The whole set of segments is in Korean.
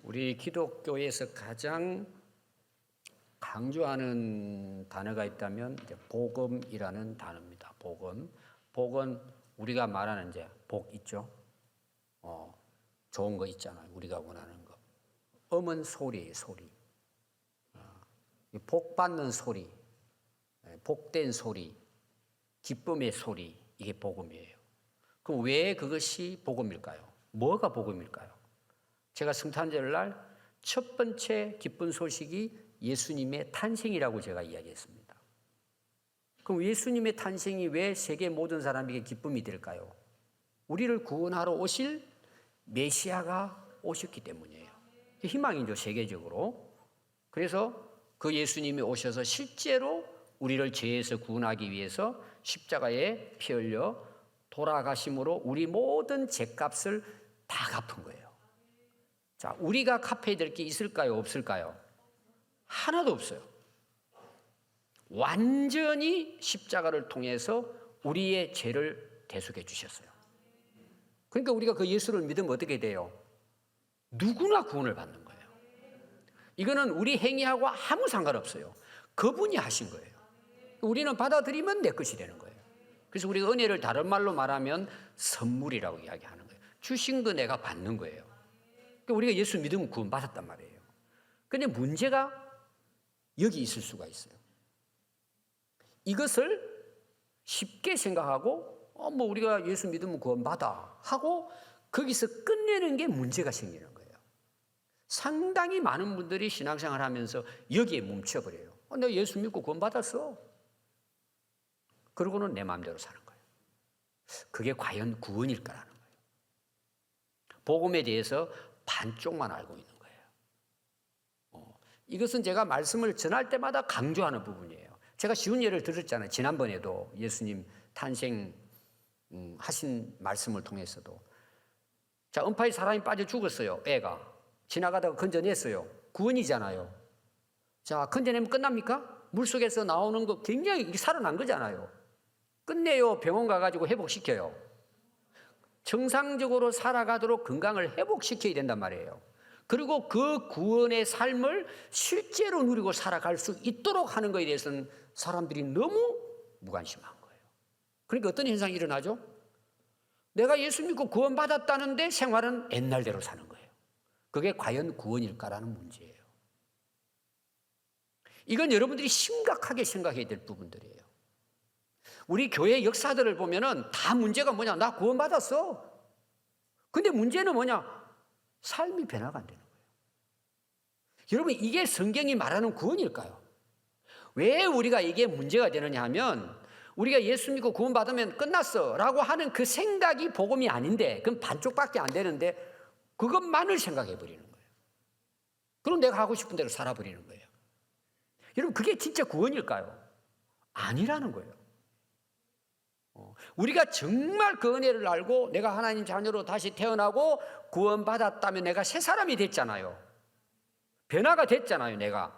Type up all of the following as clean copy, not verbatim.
우리 기독교에서 가장 강조하는 단어가 있다면 이제 복음이라는 단어입니다. 복음. 복은 우리가 말하는 이제 복 있죠. 좋은 거 있잖아요. 우리가 원하는 거. 음은 소리예요, 소리. 복 받는 소리, 복된 소리, 기쁨의 소리, 이게 복음이에요. 그럼 왜 그것이 복음일까요? 뭐가 복음일까요? 제가 성탄절 날 첫 번째 기쁜 소식이 예수님의 탄생이라고 제가 이야기했습니다. 그럼 예수님의 탄생이 왜 세계 모든 사람에게 기쁨이 될까요? 우리를 구원하러 오실 메시아가 오셨기 때문이에요. 희망이죠, 세계적으로. 그래서 그 예수님이 오셔서 실제로 우리를 죄에서 구원하기 위해서 십자가에 피 흘려 돌아가심으로 우리 모든 죄값을 다 갚은 거예요. 자, 우리가 갚아야 될 게 있을까요? 없을까요? 하나도 없어요. 완전히 십자가를 통해서 우리의 죄를 대속해 주셨어요. 그러니까 우리가 그 예수를 믿으면 어떻게 돼요? 누구나 구원을 받는 거예요. 이거는 우리 행위하고 아무 상관없어요. 그분이 하신 거예요. 우리는 받아들이면 내 것이 되는 거예요. 그래서 우리가 은혜를 다른 말로 말하면 선물이라고 이야기하는 거예요. 주신 거 내가 받는 거예요. 그러니까 우리가 예수 믿으면 구원 받았단 말이에요. 그런데 문제가 여기 있을 수가 있어요. 이것을 쉽게 생각하고 뭐 우리가 예수 믿으면 구원 받아 하고 거기서 끝내는 게 문제가 생기는 거예요. 상당히 많은 분들이 신앙생활 하면서 여기에 멈춰버려요. 내가 예수 믿고 구원 받았어. 그러고는 내 마음대로 사는 거예요. 그게 과연 구원일까라는 거예요. 복음에 대해서 반쪽만 알고 있는 거예요. 이것은 제가 말씀을 전할 때마다 강조하는 부분이에요. 제가 쉬운 예를 들었잖아요. 지난번에도 예수님 탄생 하신 말씀을 통해서도. 자, 음파에 사람이 빠져 죽었어요. 애가. 지나가다가 건져냈어요. 구원이잖아요. 자, 건져내면 끝납니까? 물속에서 나오는 거 굉장히 살아난 거잖아요. 끝내요. 병원 가가지고 회복시켜요. 정상적으로 살아가도록 건강을 회복시켜야 된단 말이에요. 그리고 그 구원의 삶을 실제로 누리고 살아갈 수 있도록 하는 것에 대해서는 사람들이 너무 무관심한 거예요. 그러니까 어떤 현상이 일어나죠? 내가 예수 믿고 구원받았다는데 생활은 옛날대로 사는 거예요. 그게 과연 구원일까라는 문제예요. 이건 여러분들이 심각하게 생각해야 될 부분들이에요. 우리 교회 역사들을 보면은 다 문제가 뭐냐? 나 구원받았어. 근데 문제는 뭐냐? 삶이 변화가 안 되는 거예요. 여러분, 이게 성경이 말하는 구원일까요? 왜 우리가 이게 문제가 되느냐 하면 우리가 예수 믿고 구원받으면 끝났어 라고 하는 그 생각이 복음이 아닌데, 그건 반쪽밖에 안 되는데 그것만을 생각해 버리는 거예요. 그럼 내가 하고 싶은 대로 살아버리는 거예요. 여러분, 그게 진짜 구원일까요? 아니라는 거예요. 우리가 정말 그 은혜를 알고 내가 하나님 자녀로 다시 태어나고 구원받았다면 내가 새 사람이 됐잖아요. 변화가 됐잖아요, 내가.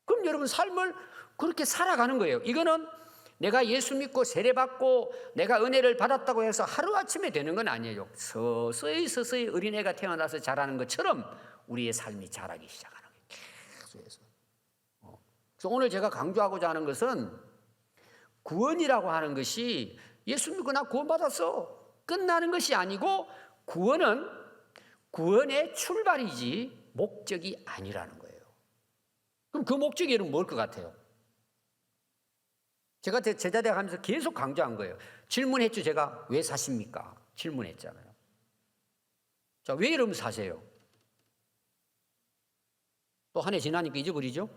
그럼 여러분 삶을 그렇게 살아가는 거예요. 이거는 내가 예수 믿고 세례받고 내가 은혜를 받았다고 해서 하루아침에 되는 건 아니에요. 서서히 어린애가 태어나서 자라는 것처럼 우리의 삶이 자라기 시작하는 거예요. 계속해서. 그래서 오늘 제가 강조하고자 하는 것은 구원이라고 하는 것이 예수 믿고 나 구원받았어 끝나는 것이 아니고 구원은 구원의 출발이지 목적이 아니라는 거예요. 그럼 그 목적이 여러분 뭘 것 같아요? 제가 제자대학 하면서 계속 강조한 거예요. 질문했죠. 제가 왜 사십니까? 질문했잖아요. 자, 왜 여러분 사세요? 또 한 해 지나니까 잊어버리죠?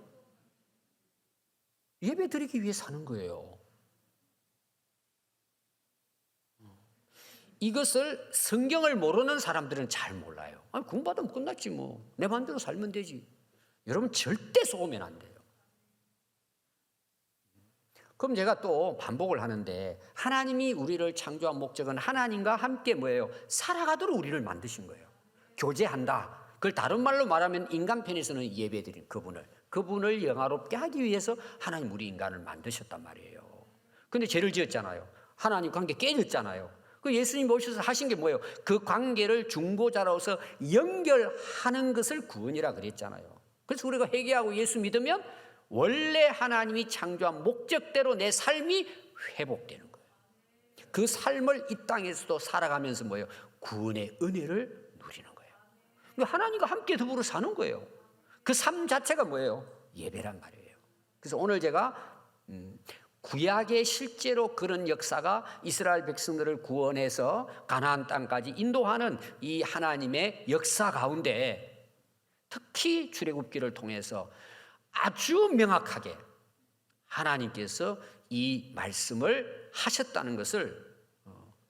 예배 드리기 위해 사는 거예요. 이것을 성경을 모르는 사람들은 잘 몰라요. 아니, 공부받으면 끝났지 뭐. 내 마음대로 살면 되지. 여러분 절대 속으면 안 돼요. 그럼 제가 또 반복을 하는데 하나님이 우리를 창조한 목적은 하나님과 함께 뭐예요? 살아가도록 우리를 만드신 거예요. 교제한다. 그걸 다른 말로 말하면 인간 편에서는 예배드린 그분을 영화롭게 하기 위해서 하나님 우리 인간을 만드셨단 말이에요. 근데 죄를 지었잖아요. 하나님 관계 깨졌잖아요. 그 예수님 오셔서 하신 게 뭐예요? 그 관계를 중보자로서 연결하는 것을 구원이라 그랬잖아요. 그래서 우리가 회개하고 예수 믿으면 원래 하나님이 창조한 목적대로 내 삶이 회복되는 거예요. 그 삶을 이 땅에서도 살아가면서 뭐예요? 구원의 은혜를 누리는 거예요. 하나님과 함께 더불어 사는 거예요. 그 삶 자체가 뭐예요? 예배란 말이에요. 그래서 오늘 제가 구약에 실제로 그런 역사가 이스라엘 백성들을 구원해서 가나안 땅까지 인도하는 이 하나님의 역사 가운데 특히 출애굽기를 통해서 아주 명확하게 하나님께서 이 말씀을 하셨다는 것을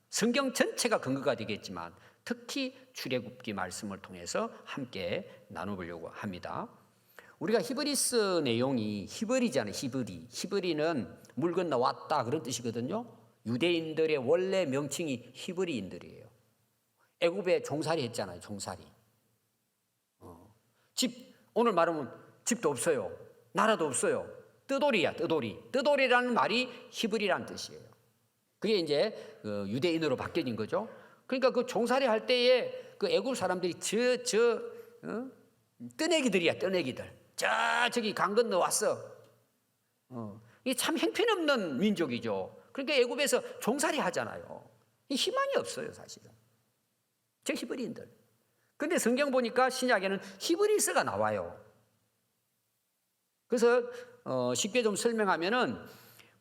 성경 전체가 근거가 되겠지만 특히 출애굽기 말씀을 통해서 함께 나눠보려고 합니다. 우리가 히브리서 내용이 히브리잖아요. 히브리는 물 건너 왔다 그런 뜻이거든요. 유대인들의 원래 명칭이 히브리인들이에요. 애굽에 종살이 했잖아요. 종살이. 집 오늘 말하면 집도 없어요. 나라도 없어요. 뜨돌이야, 뜨돌이. 뜨돌이라는 말이 히브리라는 뜻이에요. 그게 이제 유대인으로 바뀌어진 거죠. 그러니까 그 종살이 할 때에 그 애굽 사람들이 뜨내기들이야, 뜨내기들. 저기 강 건너 왔어. 이게 참 형편없는 민족이죠. 그러니까 애굽에서 종살이 하잖아요. 희망이 없어요, 사실은. 저 히브리인들. 그런데 성경 보니까 신약에는 히브리서가 나와요. 그래서 쉽게 좀 설명하면은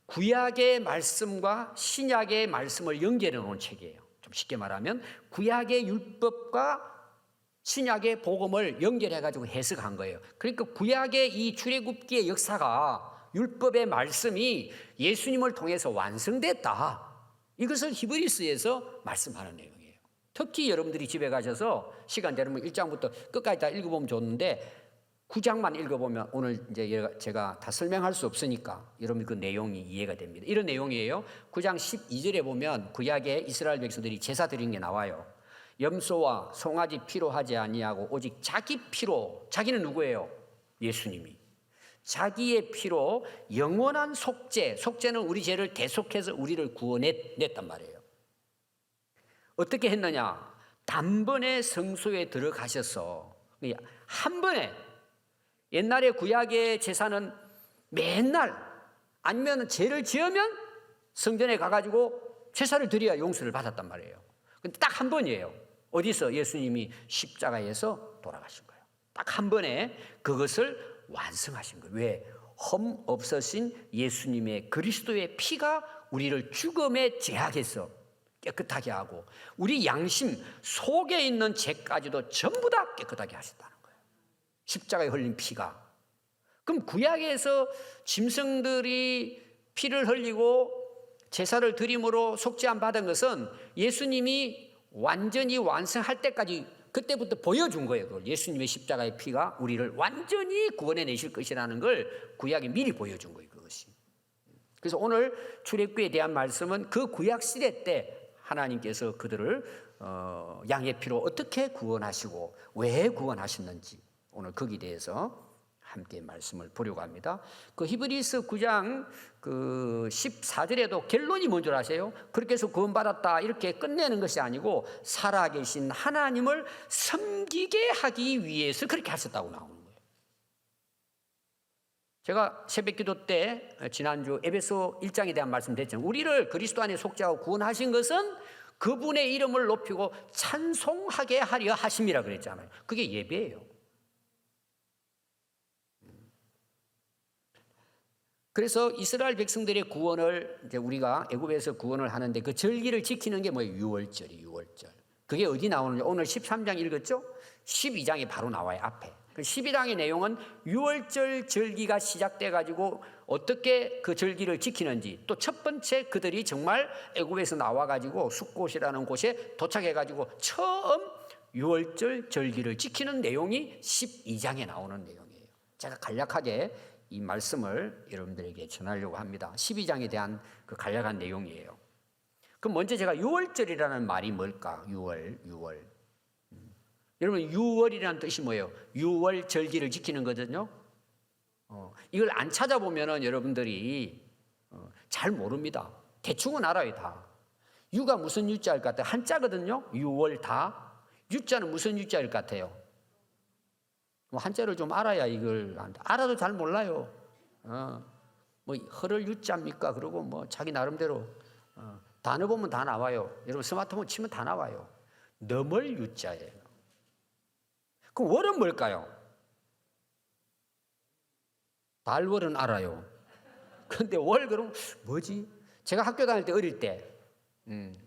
구약의 말씀과 신약의 말씀을 연결해 놓은 책이에요. 좀 쉽게 말하면 구약의 율법과 신약의 복음을 연결해 가지고 해석한 거예요. 그러니까 구약의 이 출애굽기의 역사가 율법의 말씀이 예수님을 통해서 완성됐다. 이것을 히브리서에서 말씀하는 내용이에요. 특히 여러분들이 집에 가셔서 시간 되면 1장부터 끝까지 다 읽어보면 좋은데 9장만 읽어보면 오늘 이제 제가 다 설명할 수 없으니까 여러분 그 내용이 이해가 됩니다. 이런 내용이에요. 9장 12절에 보면 구약에 이스라엘 백성들이 제사 드린 게 나와요. 염소와 송아지 피로 하지 아니하고 오직 자기 피로, 자기는 누구예요? 예수님이. 자기의 피로 영원한 속죄, 속죄는 우리 죄를 대속해서 우리를 구원했단 말이에요. 어떻게 했느냐? 단번에 성소에 들어가셔서 한 번에, 옛날에 구약의 제사는 맨날 아니면 죄를 지으면 성전에 가가지고 제사를 드려야 용서를 받았단 말이에요. 근데 딱 한 번이에요. 어디서? 예수님이 십자가에서 돌아가신 거예요. 딱 한 번에 그것을 완성하신 거예요. 왜? 흠 없으신 예수님의 그리스도의 피가 우리를 죽음의 죄악에서 깨끗하게 하고 우리 양심 속에 있는 죄까지도 전부 다 깨끗하게 하셨다는 거예요. 십자가에 흘린 피가. 그럼 구약에서 짐승들이 피를 흘리고 제사를 드림으로 속죄함 받은 것은 예수님이 완전히 완성할 때까지 그때부터 보여준 거예요. 그걸 예수님의 십자가의 피가 우리를 완전히 구원해 내실 것이라는 걸 구약이 미리 보여준 거예요. 그것이. 그래서 오늘 출애굽기에 대한 말씀은 그 구약 시대 때 하나님께서 그들을 양의 피로 어떻게 구원하시고 왜 구원하셨는지 오늘 거기에 대해서 함께 말씀을 보려고 합니다. 그 히브리서 9장 그 14절에도 결론이 뭔 줄 아세요? 그렇게 해서 구원받았다 이렇게 끝내는 것이 아니고 살아계신 하나님을 섬기게 하기 위해서 그렇게 하셨다고 나오는 거예요. 제가 새벽기도 때 지난주 에베소 1장에 대한 말씀 드렸잖아요. 우리를 그리스도 안에 속죄하고 구원하신 것은 그분의 이름을 높이고 찬송하게 하려 하심이라 그랬잖아요. 그게 예배예요. 그래서 이스라엘 백성들의 구원을 이제 우리가 애굽에서 구원을 하는데 그 절기를 지키는 게 뭐예요? 유월절이 유월절. 그게 어디 나오는지 오늘 13장 읽었죠? 12장에 바로 나와요. 앞에. 12장의 내용은 유월절 절기가 시작돼 가지고 어떻게 그 절기를 지키는지 또 첫 번째 그들이 정말 애굽에서 나와 가지고 숫곳이라는 곳에 도착해 가지고 처음 유월절 절기를 지키는 내용이 12장에 나오는 내용이에요. 제가 간략하게 이 말씀을 여러분들에게 전하려고 합니다. 12장에 대한 그 간략한 내용이에요. 그럼 먼저 제가 유월절이라는 말이 뭘까? 유월. 여러분 유월이라는 뜻이 뭐예요? 유월 절기를 지키는 거거든요. 이걸 안 찾아보면은 여러분들이 잘 모릅니다. 대충은 알아요 다. 유가 무슨 유자일 것 같아요? 한자거든요. 유월다. 유자는 무슨 유자일 것 같아요? 한자를 좀 알아야 이걸 알아도 잘 몰라요. 뭐 허를 유자입니까? 그러고 뭐 자기 나름대로 단어 보면 다 나와요. 여러분 스마트폰 치면 다 나와요. 너멀 유자예요. 그럼 월은 뭘까요? 달월은 알아요. 근데 월 그럼 뭐지? 제가 학교 다닐 때 어릴 때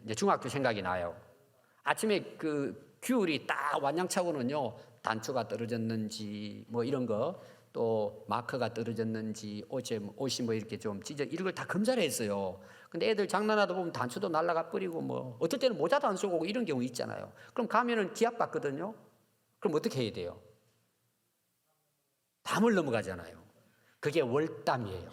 이제 중학교 생각이 나요. 아침에 그 귤이 딱 완양차고는요, 단추가 떨어졌는지 뭐 이런 거, 또 마커가 떨어졌는지 옷이 뭐 이렇게 좀 찢어, 이런 걸 다 검사를 했어요. 근데 애들 장난하다 보면 단추도 날라가 버리고 뭐 어떨 때는 모자도 안 쓰고 오고 이런 경우 있잖아요. 그럼 가면은 기합 받거든요. 그럼 어떻게 해야 돼요? 담을 넘어가잖아요. 그게 월담이에요.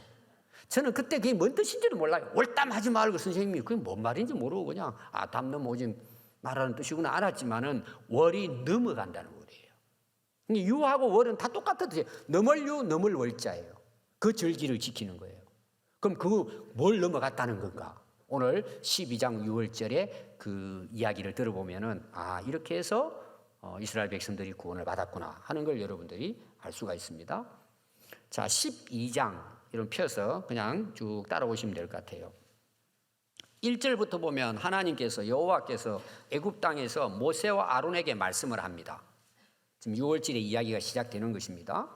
저는 그때 그게 뭔 뜻인지도 몰라요. 월담 하지 말고 선생님이 그게 뭔 말인지 모르고 그냥 담 넘어오지 말하는 뜻이구나 알았지만은 월이 넘어간다는 거예요. 유하고 월은 다 똑같은 뜻이에요. 넘을 유, 넘을 월자예요. 그 절기를 지키는 거예요. 그럼 뭘 넘어갔다는 건가? 오늘 12장 6월절에 그 이야기를 들어보면은 이렇게 해서 이스라엘 백성들이 구원을 받았구나 하는 걸 여러분들이 알 수가 있습니다. 자, 12장 이런 펴서 그냥 쭉 따라오시면 될 것 같아요. 1절부터 보면 하나님께서 여호와께서 애굽 땅에서 모세와 아론에게 말씀을 합니다. 지금 6월절에 이야기가 시작되는 것입니다.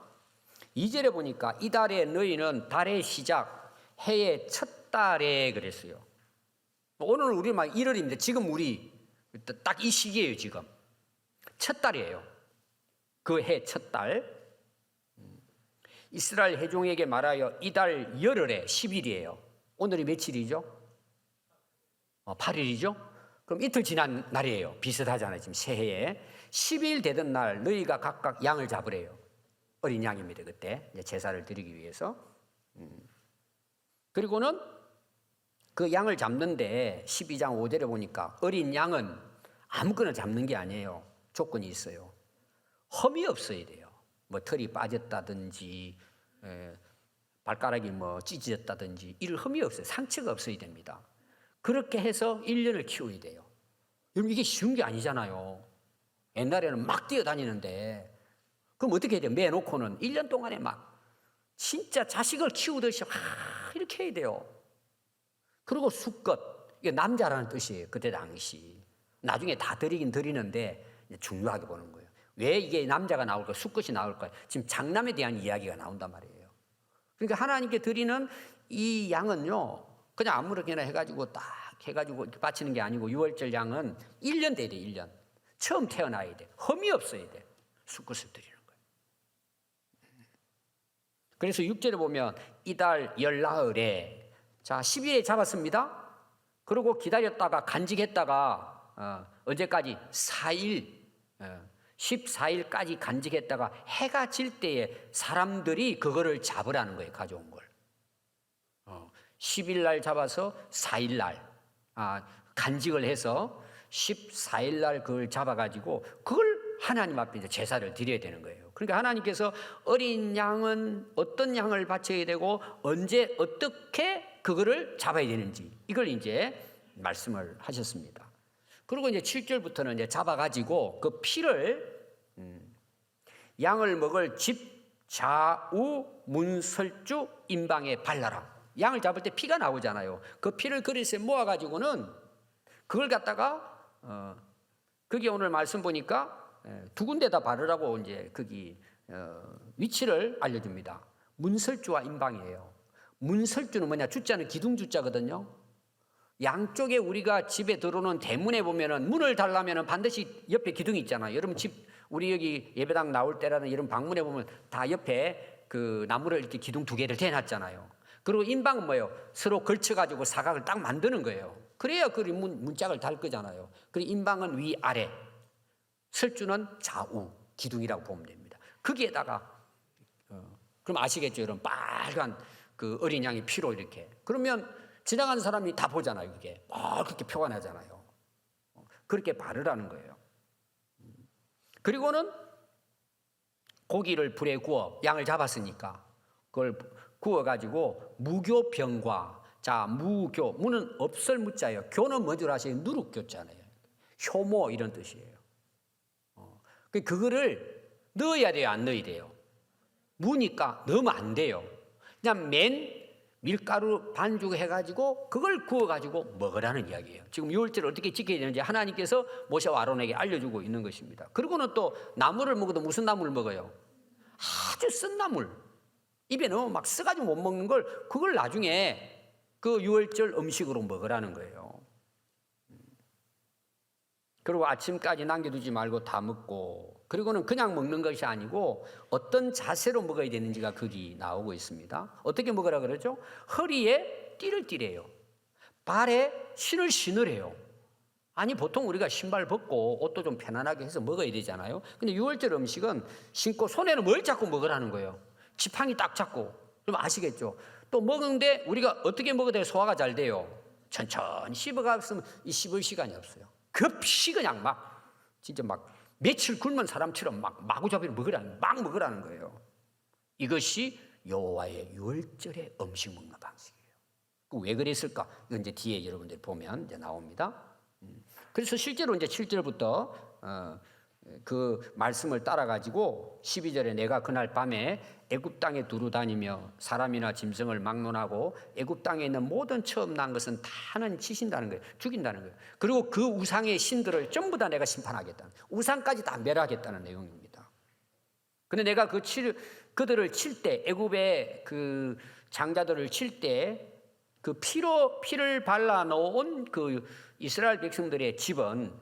2절에 보니까 이달에 너희는 달의 시작 해의 첫 달에 그랬어요. 오늘 우리 막 1월입니다. 지금 우리 딱 이 시기예요. 지금 첫 달이에요. 그 해 첫 달. 이스라엘 회중에게 말하여 이달 열흘에 10일이에요. 오늘이 며칠이죠? 8일이죠? 그럼 이틀 지난 날이에요. 비슷하잖아요. 지금 새해에 10일 되던 날 너희가 각각 양을 잡으래요. 어린 양입니다. 그때 제사를 드리기 위해서. 그리고는 그 양을 잡는데 12장 5절에 보니까 어린 양은 아무거나 잡는 게 아니에요. 조건이 있어요. 험이 없어야 돼요. 뭐 털이 빠졌다든지 발가락이 뭐 찢어졌다든지 이런 흠이 없어요. 상처가 없어야 됩니다. 그렇게 해서 1년을 키워야 돼요. 여러분 이게 쉬운 게 아니잖아요. 옛날에는 막 뛰어다니는데 그럼 어떻게 해야 돼요? 매놓고는 1년 동안에 막 진짜 자식을 키우듯이 이렇게 해야 돼요. 그리고 수껏 이게 남자라는 뜻이에요. 그때 당시 나중에 다 드리긴 드리는데 중요하게 보는 거예요. 왜 이게 남자가 나올까? 수컷이 나올까? 지금 장남에 대한 이야기가 나온단 말이에요. 그러니까 하나님께 드리는 이 양은요, 그냥 아무렇게나 해가지고 딱 해가지고 바치는 게 아니고 6월절 양은 1년 돼야 돼, 1년. 처음 태어나야 돼. 험이 없어야 돼. 수컷을 드리는 거예요. 그래서 6절에 보면 이달 열나흘에 자 10일에 잡았습니다. 그리고 기다렸다가 간직했다가 언제까지? 4일 14일까지 간직했다가 해가 질 때에 사람들이 그거를 잡으라는 거예요. 가져온 걸 10일 날 잡아서 4일 날 간직을 해서 14일 날 그걸 잡아가지고 그걸 하나님 앞에 이제 제사를 드려야 되는 거예요. 그러니까 하나님께서 어린 양은 어떤 양을 바쳐야 되고 언제 어떻게 그거를 잡아야 되는지 이걸 이제 말씀을 하셨습니다. 그리고 이제 7절부터는 이제 잡아가지고 그 피를 양을 먹을 집 좌우 문설주 임방에 발라라. 양을 잡을 때 피가 나오잖아요. 그 피를 그릇에 모아가지고는 그걸 갖다가 거기 오늘 말씀 보니까 두 군데다 바르라고 이제 거기 위치를 알려줍니다. 문설주와 임방이에요. 문설주는 뭐냐? 주자는 기둥주자거든요. 양쪽에 우리가 집에 들어오는 대문에 보면은 문을 달라면은 반드시 옆에 기둥이 있잖아요. 여러분 집 우리 여기 예배당 나올 때라는 이런 방문에 보면 다 옆에 그 나무를 이렇게 기둥 두 개를 대놨잖아요. 그리고 임방은 뭐예요? 서로 걸쳐가지고 사각을 딱 만드는 거예요. 그래야 그 문짝을 달 거잖아요. 그리고 임방은 위 아래, 설주는 좌우 기둥이라고 보면 됩니다. 거기에다가 그럼 아시겠죠, 여러분? 빨간 그 어린 양의 피로 이렇게 그러면 지나가는 사람이 다 보잖아요. 그게 그렇게 표가 나잖아요. 그렇게 바르라는 거예요. 그리고는 고기를 불에 구워 양을 잡았으니까 그걸 구워가지고 무교병과 자, 무교. 무는 없을 무자예요. 교는 뭔지 아세요? 누룩교자네요. 효모 이런 뜻이에요. 그거를 넣어야 돼요, 안 넣어야 돼요? 무니까 넣으면 안 돼요. 그냥 맨 밀가루 반죽해가지고 그걸 구워가지고 먹으라는 이야기예요. 지금 유월절을 어떻게 지켜야 되는지 하나님께서 모세와 아론에게 알려주고 있는 것입니다. 그리고는 또 나물을 먹어도 무슨 나물을 먹어요? 아주 쓴 나물. 입에 넣으면 막 써가지고 못 먹는 걸 그걸 나중에 그 유월절 음식으로 먹으라는 거예요. 그리고 아침까지 남겨두지 말고 다 먹고, 그리고는 그냥 먹는 것이 아니고 어떤 자세로 먹어야 되는지가 거기 나오고 있습니다. 어떻게 먹으라 그러죠? 허리에 띠를 띠래요. 발에 신을 신으래요. 아니 보통 우리가 신발 벗고 옷도 좀 편안하게 해서 먹어야 되잖아요. 근데 유월절 음식은 신고 손에는 뭘 잡고 먹으라는 거예요? 지팡이 딱 잡고. 좀 아시겠죠? 또 먹는데 우리가 어떻게 먹어야 돼요? 소화가 잘 돼요? 천천히 씹어갔으면 이 씹을 시간이 없어요. 급히 그냥 막 진짜 막 며칠 굶은 사람처럼 막 마구잡이로 막 먹으라는 거예요. 이것이 여호와의 유월절의 음식 먹는 방식이에요. 왜 그랬을까? 이건 이제 뒤에 여러분들 보면 이제 나옵니다. 그래서 실제로 이제 7절부터 그 말씀을 따라가지고 12절에 내가 그날 밤에 애굽 땅에 두루 다니며 사람이나 짐승을 막론하고 애굽 땅에 있는 모든 처음 난 것은 다는 치신다는 거예요. 죽인다는 거예요. 그리고 그 우상의 신들을 전부 다 내가 심판하겠다는, 우상까지 다 멸하겠다는 내용입니다. 근데 내가 그들을 칠 때, 애굽의 그 장자들을 칠 때 그 피를 발라 놓은 그 이스라엘 백성들의 집은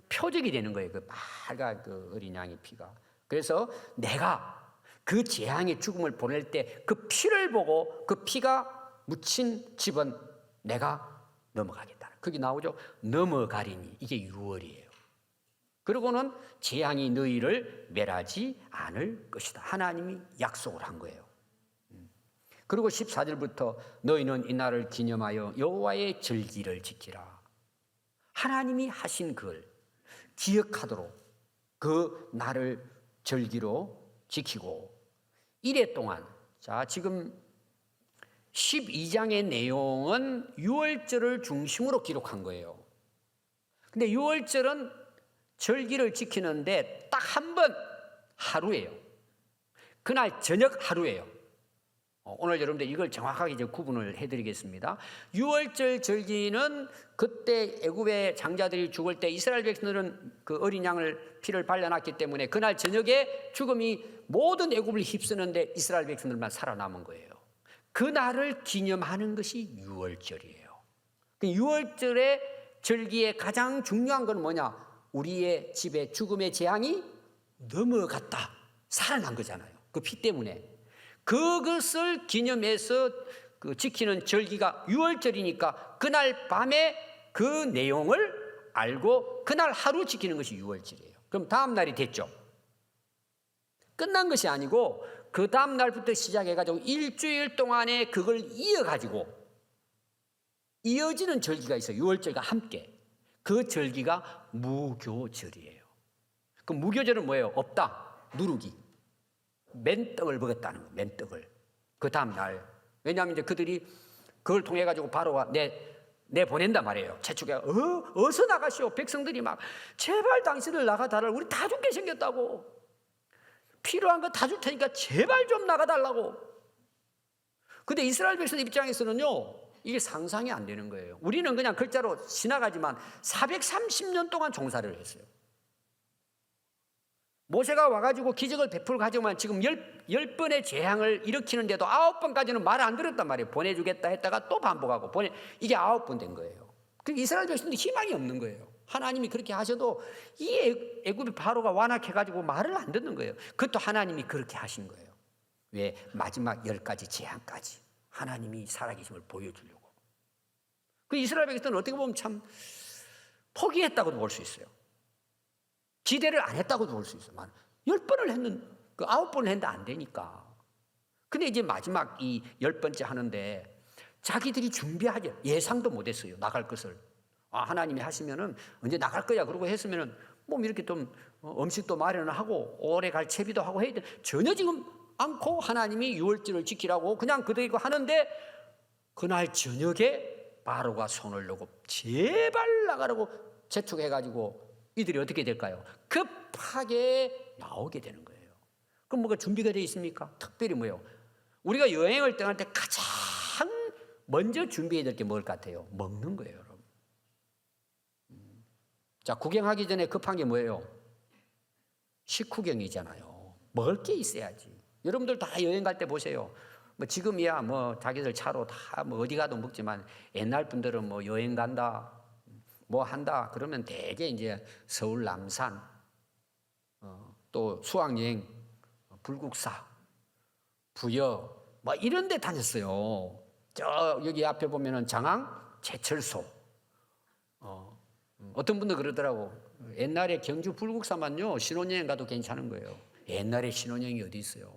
표적이 되는 거예요. 그 빨간 그 어린 양의 피가. 그래서 내가 그 재앙의 죽음을 보낼 때 그 피를 보고 그 피가 묻힌 집은 내가 넘어가겠다. 거기 나오죠. 넘어가리니. 이게 유월이에요. 그리고는 재앙이 너희를 멸하지 않을 것이다. 하나님이 약속을 한 거예요. 그리고 14절부터 너희는 이날을 기념하여 여호와의 절기를 지키라. 하나님이 하신 걸 기억하도록 그 날을 절기로 지키고, 이래 동안, 자 지금 12장의 내용은 유월절을 중심으로 기록한 거예요. 근데 유월절은 절기를 지키는데 딱 한 번 하루예요. 그날 저녁 하루예요. 오늘 여러분들 이걸 정확하게 이제 구분을 해드리겠습니다. 유월절 절기는 그때 애굽의 장자들이 죽을 때 이스라엘 백성들은 그 어린 양을 피를 발라놨기 때문에 그날 저녁에 죽음이 모든 애굽을 휩쓰는데 이스라엘 백성들만 살아남은 거예요. 그날을 기념하는 것이 유월절이에요. 유월절의 절기의 가장 중요한 건 뭐냐? 우리의 집에 죽음의 재앙이 넘어갔다, 살아난 거잖아요. 그 피 때문에. 그것을 기념해서 지키는 절기가 유월절이니까 그날 밤에 그 내용을 알고 그날 하루 지키는 것이 유월절이에요. 그럼 다음 날이 됐죠. 끝난 것이 아니고 그 다음 날부터 시작해가지고 일주일 동안에 그걸 이어가지고 이어지는 절기가 있어요. 유월절과 함께. 그 절기가 무교절이에요. 그 무교절은 뭐예요? 없다. 누르기. 맨떡을 먹었다는 거예요. 맨떡을. 그 다음 날. 왜냐하면 이제 그들이 그걸 통해 가지고 바로가 내 보낸단 말이에요. 재촉에 어서 나가시오. 백성들이 막 제발 당신을 나가달라. 우리 다 죽게 생겼다고. 필요한 거 다 줄 테니까 제발 좀 나가달라고. 근데 이스라엘 백성 입장에서는요, 이게 상상이 안 되는 거예요. 우리는 그냥 글자로 지나가지만 430년 동안 종사를 했어요. 모세가 와가지고 기적을 베풀 가지고만 지금 10번의 재앙을 일으키는데도 9번까지는 말을 안 들었단 말이에요. 보내주겠다 했다가 또 반복하고 이게 9번 된 거예요. 그러니까 이스라엘 백성도 희망이 없는 거예요. 하나님이 그렇게 하셔도 이 애굽의 바로가 완악해가지고 말을 안 듣는 거예요. 그것도 하나님이 그렇게 하신 거예요. 왜? 마지막 10가지 재앙까지 하나님이 살아계심을 보여주려고. 그 이스라엘 백성들은 어떻게 보면 참 포기했다고도 볼 수 있어요. 기대를 안 했다고도 볼 수 있어요. 10번을 했는데, 9번을 했는데 안 되니까. 근데 이제 마지막 이 10번째 하는데 자기들이 준비하지, 예상도 못 했어요. 나갈 것을. 하나님이 하시면은 언제 나갈 거야. 그러고 했으면은 뭐 이렇게 좀 음식도 마련을 하고 오래 갈 채비도 하고 해야 돼. 전혀 지금 않고 하나님이 유월절을 지키라고 그냥 그들이 하는데 그날 저녁에 바로가 손을 놓고 제발 나가라고 재촉해가지고 이들이 어떻게 될까요? 급하게 나오게 되는 거예요. 그럼 뭐가 준비가 되어 있습니까? 특별히 뭐예요? 우리가 여행을 떠날 때 가장 먼저 준비해야 될 게 뭘 같아요? 먹는 거예요, 여러분. 자, 구경하기 전에 급한 게 뭐예요? 식후경이잖아요. 먹을 게 있어야지. 여러분들 다 여행 갈 때 보세요. 뭐 지금이야 뭐 자기들 차로 다 뭐 어디 가도 먹지만 옛날 분들은 뭐 여행 간다, 뭐 한다 그러면 대개 이제 서울 남산, 또 수학여행, 불국사, 부여 뭐 이런 데 다녔어요. 저 여기 앞에 보면은 장항 제철소. 어떤 분들 그러더라고. 옛날에 경주 불국사만요 신혼여행 가도 괜찮은 거예요. 옛날에 신혼여행이 어디 있어요?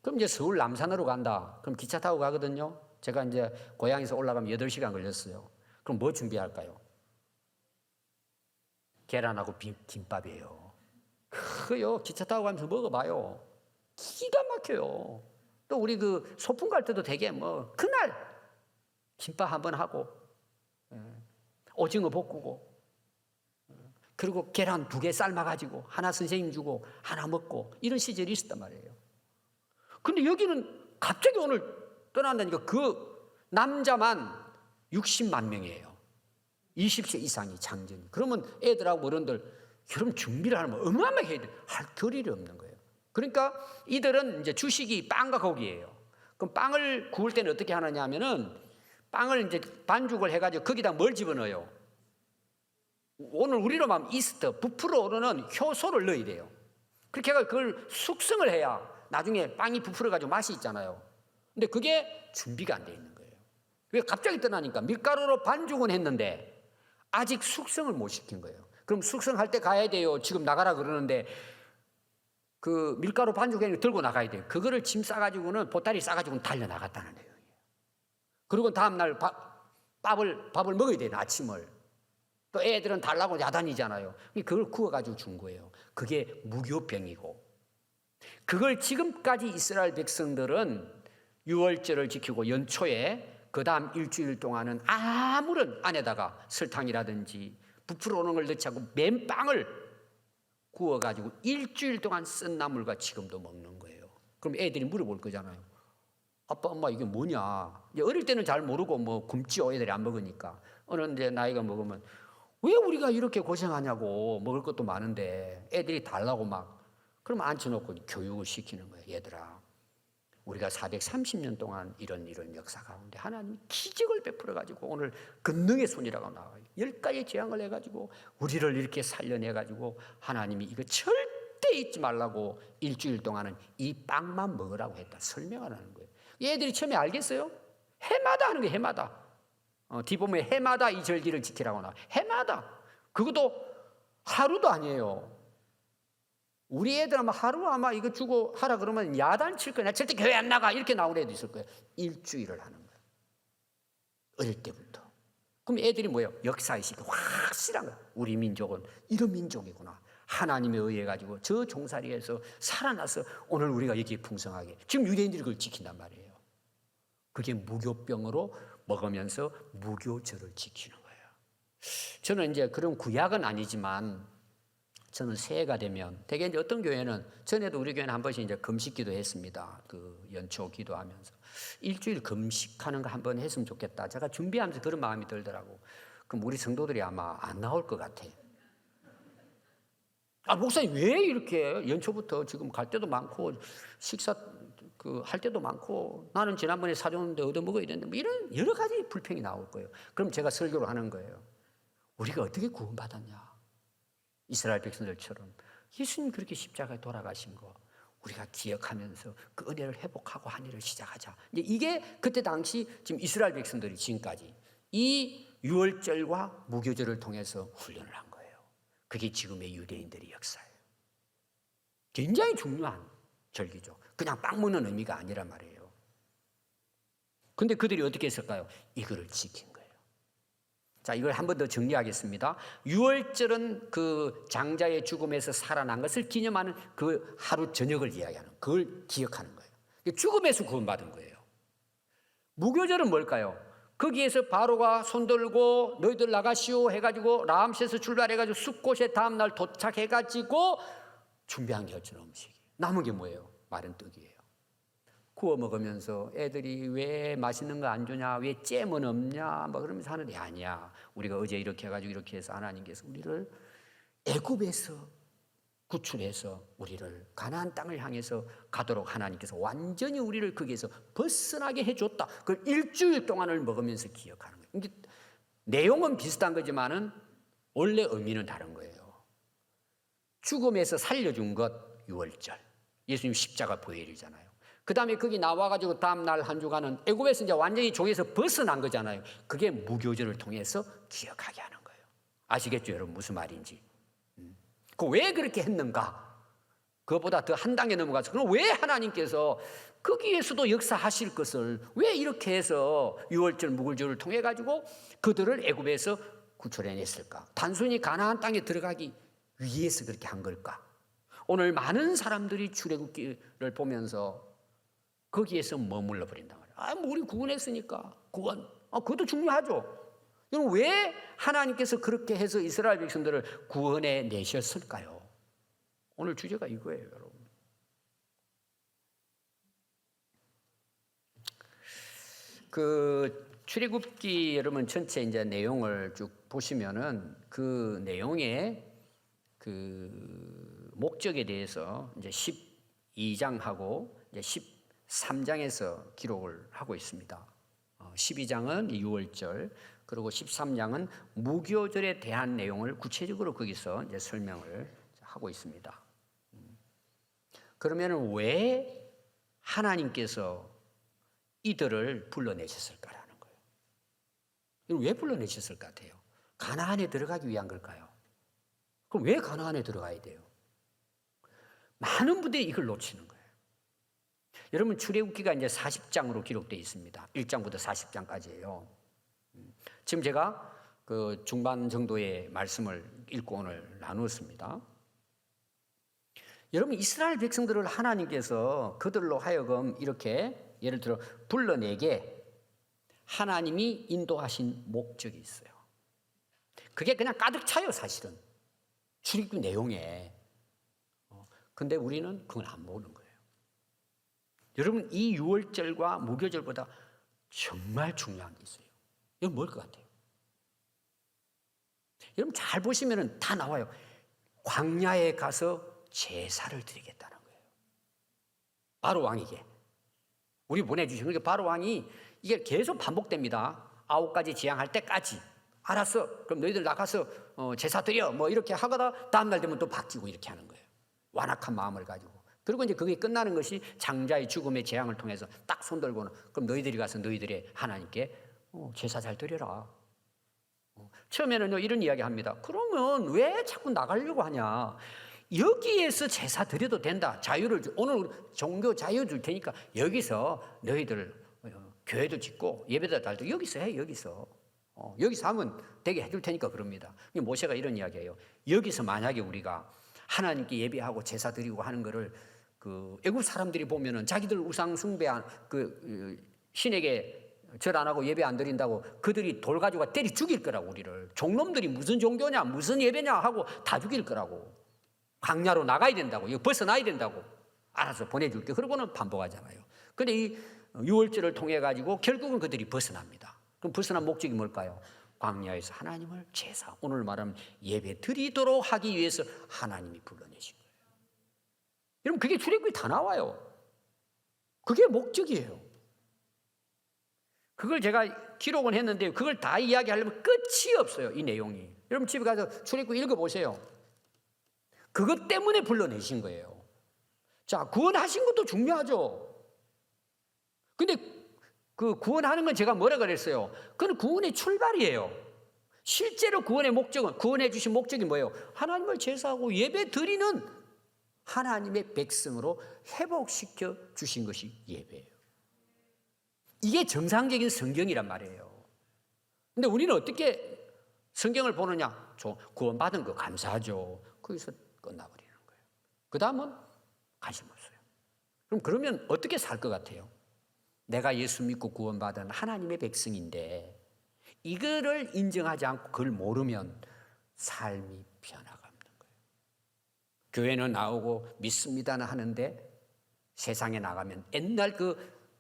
그럼 이제 서울 남산으로 간다. 그럼 기차 타고 가거든요. 제가 이제 고향에서 올라가면 8시간 걸렸어요. 그럼 뭐 준비할까요? 계란하고 김밥이에요. 그요 기차 타고 가면서 먹어봐요. 기가 막혀요. 또 우리 그 소풍 갈 때도 되게 뭐 그날 김밥 한번 하고 오징어 볶고 그리고 계란 2개 삶아가지고 하나 선생님 주고 하나 먹고 이런 시절이 있었단 말이에요. 근데 여기는 갑자기 오늘 떠난다니까 그 남자만 60만 명이에요. 20세 이상이 장전이. 그러면 애들하고 어른들 그럼 준비를 하면 어마어마하게 해야 돼. 할 겨를이 없는 거예요. 그러니까 이들은 이제 주식이 빵과 고기예요. 그럼 빵을 구울 때는 어떻게 하느냐 하면은 빵을 이제 반죽을 해가지고 거기다 뭘 집어넣어요? 오늘 우리로 말하면 이스트, 부풀어 오르는 효소를 넣어야 돼요. 그렇게 해서 그걸 숙성을 해야 나중에 빵이 부풀어가지고 맛이 있잖아요. 근데 그게 준비가 안 돼 있는 거예요. 왜 갑자기 떠나니까 밀가루로 반죽은 했는데 아직 숙성을 못 시킨 거예요. 그럼 숙성할 때 가야 돼요. 지금 나가라 그러는데 그 밀가루 반죽에 들고 나가야 돼요. 그거를 짐 싸가지고는 보따리 싸가지고는 달려 나갔다는 거예요. 그리고 다음날 밥을 먹어야 돼요. 아침을. 또 애들은 달라고 야단이잖아요. 그걸 구워가지고 준 거예요. 그게 무교병이고 그걸 지금까지 이스라엘 백성들은 유월절을 지키고 연초에 그 다음 일주일 동안은 아무런 안에다가 설탕이라든지 부풀어 오는 걸 넣지 않고 맨빵을 구워가지고 일주일 동안 쓴 나물과 지금도 먹는 거예요. 그럼 애들이 물어볼 거잖아요. 아빠, 엄마 이게 뭐냐? 이제 어릴 때는 잘 모르고 뭐 굶지요. 애들이 안 먹으니까. 어느 이제 나이가 먹으면 왜 우리가 이렇게 고생하냐고 먹을 것도 많은데 애들이 달라고 막 그럼 앉혀놓고 교육을 시키는 거예요. 얘들아 우리가 430년 동안 이런 역사 가운데 하나님이 기적을 베풀어가지고 오늘 권능의 손이라고 나와요. 10가지 재앙을 해가지고 우리를 이렇게 살려내가지고 하나님이 이거 절대 잊지 말라고 일주일 동안은 이 빵만 먹으라고 했다. 설명을 하는 거예요. 얘들이 처음에 알겠어요? 해마다 하는 거예요. 해마다. 뒤보면 해마다 이 절기를 지키라고 나와요. 해마다. 그것도 하루도 아니에요. 우리 애들 아마 하루 아마 이거 주고 하라 그러면 야단 칠 거야. 절대 교회 안 나가. 이렇게 나올 애도 있을 거예요. 일주일을 하는 거예요. 어릴 때부터. 그럼 애들이 뭐예요? 역사의식이 확실한 거예요. 우리 민족은 이런 민족이구나. 하나님에 의해 가지고 저 종살이에서 살아나서 오늘 우리가 이렇게 풍성하게. 지금 유대인들이 그걸 지킨단 말이에요. 그게 무교병으로 먹으면서 무교절을 지키는 거예요. 저는 이제 그런 구약은 아니지만 저는 새해가 되면 대개 이제 어떤 교회는 전에도 우리 교회는 한 번씩 이제 금식기도 했습니다. 그 연초 기도하면서 일주일 금식하는 거 한번 했으면 좋겠다. 제가 준비하면서 그런 마음이 들더라고. 그럼 우리 성도들이 아마 안 나올 것 같아. 목사님 왜 이렇게 연초부터 지금 갈 때도 많고 식사 할 때도 많고 나는 지난번에 사줬는데 얻어 먹어야 되는데 뭐 이런 여러 가지 불평이 나올 거예요. 그럼 제가 설교를 하는 거예요. 우리가 어떻게 구원받았냐? 이스라엘 백성들처럼 예수님 그렇게 십자가에 돌아가신 거 우리가 기억하면서 그 은혜를 회복하고 한 일을 시작하자. 이게 그때 당시 지금 이스라엘 백성들이 지금까지 이 유월절과 무교절을 통해서 훈련을 한 거예요. 그게 지금의 유대인들의 역사예요. 굉장히 중요한 절기죠. 그냥 빵 먹는 의미가 아니란 말이에요. 근데 그들이 어떻게 했을까요? 이거를 지킨 거예요. 자, 이걸 한 번 더 정리하겠습니다. 유월절은 그 장자의 죽음에서 살아난 것을 기념하는 그 하루 저녁을 이야기하는, 그걸 기억하는 거예요. 죽음에서 구원받은 거예요. 무교절은 뭘까요? 거기에서 바로가 손들고 너희들 나가시오 해가지고 라암세에서 출발해가지고 숫곳에 다음날 도착해가지고 준비한 게 어찌나 음식이. 남은 게 뭐예요? 마른 떡이에요. 구워 먹으면서 애들이 왜 맛있는 거 안 주냐, 왜 잼은 없냐, 뭐 그러면서 하는데 아니야. 우리가 어제 이렇게 해가지고 이렇게 해서 하나님께서 우리를 애굽에서 구출해서 우리를 가나안 땅을 향해서 가도록 하나님께서 완전히 우리를 거기에서 벗어나게 해줬다. 그걸 일주일 동안을 먹으면서 기억하는 거예요. 이게 내용은 비슷한 거지만은 원래 의미는 다른 거예요. 죽음에서 살려준 것 유월절. 예수님 십자가 보혈이잖아요. 그 다음에 거기 나와가지고 다음날 한 주간은 애굽에서 이제 완전히 종에서 벗어난 거잖아요. 그게 무교절을 통해서 기억하게 하는 거예요. 아시겠죠, 여러분? 무슨 말인지. 그 왜 그렇게 했는가? 그것보다 더 한 단계 넘어가서 그럼 왜 하나님께서 거기에서도 역사하실 것을 왜 이렇게 해서 유월절 무교절을 통해 가지고 그들을 애굽에서 구출해냈을까? 단순히 가나안 땅에 들어가기 위해서 그렇게 한 걸까? 오늘 많은 사람들이 출애굽기를 보면서 거기에서 머물러 버린단 말이에요. 뭐 우리 구원했으니까 구원. 그것도 중요하죠. 여러분 왜 하나님께서 그렇게 해서 이스라엘 백성들을 구원해 내셨을까요? 오늘 주제가 이거예요, 여러분. 그 출애굽기 여러분 전체 이제 내용을 쭉 보시면은 그 내용의 그 목적에 대해서 이제 12장하고 이제 13장에서 기록을 하고 있습니다. 12장은 유월절, 그리고 13장은 무교절에 대한 내용을 구체적으로 거기서 이제 설명을 하고 있습니다. 그러면 왜 하나님께서 이들을 불러내셨을까라는 거예요. 왜 불러내셨을 것 같아요? 가나안에 들어가기 위한 걸까요? 그럼 왜 가나안에 들어가야 돼요? 많은 분들이 이걸 놓치는 거예요. 여러분 출애굽기가 이제 40장으로 기록되어 있습니다. 1장부터 40장까지예요. 지금 제가 그 중반 정도의 말씀을 읽고 오늘 나누었습니다. 여러분 이스라엘 백성들을 하나님께서 그들로 하여금 이렇게 예를 들어 불러내게 하나님이 인도하신 목적이 있어요. 그게 그냥 가득 차요, 사실은. 출애굽기 내용에. 근데 우리는 그걸 안 보는 거예요. 여러분 이 유월절과 무교절보다 정말 중요한 게 있어요. 이건 뭘 것 같아요? 여러분 잘 보시면 다 나와요. 광야에 가서 제사를 드리겠다는 거예요. 바로 왕에게. 우리 보내주신 거니까 바로 왕이 이게 계속 반복됩니다. 9가지 지향할 때까지. 알았어. 그럼 너희들 나가서 제사 드려. 뭐 이렇게 하다가 다음날 되면 또 바뀌고 이렇게 하는 거예요. 완악한 마음을 가지고. 그리고 이제 그게 끝나는 것이 장자의 죽음의 재앙을 통해서 딱 손들고는 그럼 너희들이 가서 너희들의 하나님께 제사 잘 드려라. 처음에는요 이런 이야기 합니다. 그러면 왜 자꾸 나가려고 하냐? 여기에서 제사 드려도 된다. 자유를 오늘 종교 자유 줄 테니까 여기서 너희들 교회도 짓고 예배도 달도 여기서 해. 여기서 하면 되게 해줄 테니까 그럽니다. 모세가 이런 이야기예요. 여기서 만약에 우리가 하나님께 예배하고 제사 드리고 하는 거를 그 애굽 사람들이 보면은 자기들 우상 숭배한 그 신에게 절 안 하고 예배 안 드린다고 그들이 돌 가지고 때리 죽일 거라고 우리를. 종놈들이 무슨 종교냐 무슨 예배냐 하고 다 죽일 거라고. 광야로 나가야 된다고. 이거 벗어나야 된다고. 알아서 보내줄게. 그러고는 반복하잖아요. 그런데 이 유월절을 통해 가지고 결국은 그들이 벗어납니다. 그럼 벗어난 목적이 뭘까요? 광야에서 하나님을 제사, 오늘 말하면 예배 드리도록 하기 위해서 하나님이 불러내신 거예요. 여러분 그게 출애굽기 다 나와요. 그게 목적이에요. 그걸 제가 기록은 했는데 그걸 다 이야기하려면 끝이 없어요. 이 내용이. 여러분 집에 가서 출애굽기 읽어보세요. 그것 때문에 불러내신 거예요. 자, 구원하신 것도 중요하죠. 근데 그 구원하는 건 제가 뭐라 그랬어요? 그건 구원의 출발이에요. 실제로 구원의 목적은, 구원해 주신 목적이 뭐예요? 하나님을 제사하고 예배 드리는 하나님의 백성으로 회복시켜 주신 것이 예배예요. 이게 정상적인 성경이란 말이에요. 근데 우리는 어떻게 성경을 보느냐? 구원받은 거 감사하죠. 거기서 끝나버리는 거예요. 그 다음은 관심 없어요. 그러면 어떻게 살 것 같아요? 내가 예수 믿고 구원받은 하나님의 백성인데 이거를 인정하지 않고 그걸 모르면 삶이 변화가 없는 거예요. 교회는 나오고 믿습니다는 하는데 세상에 나가면 옛날 그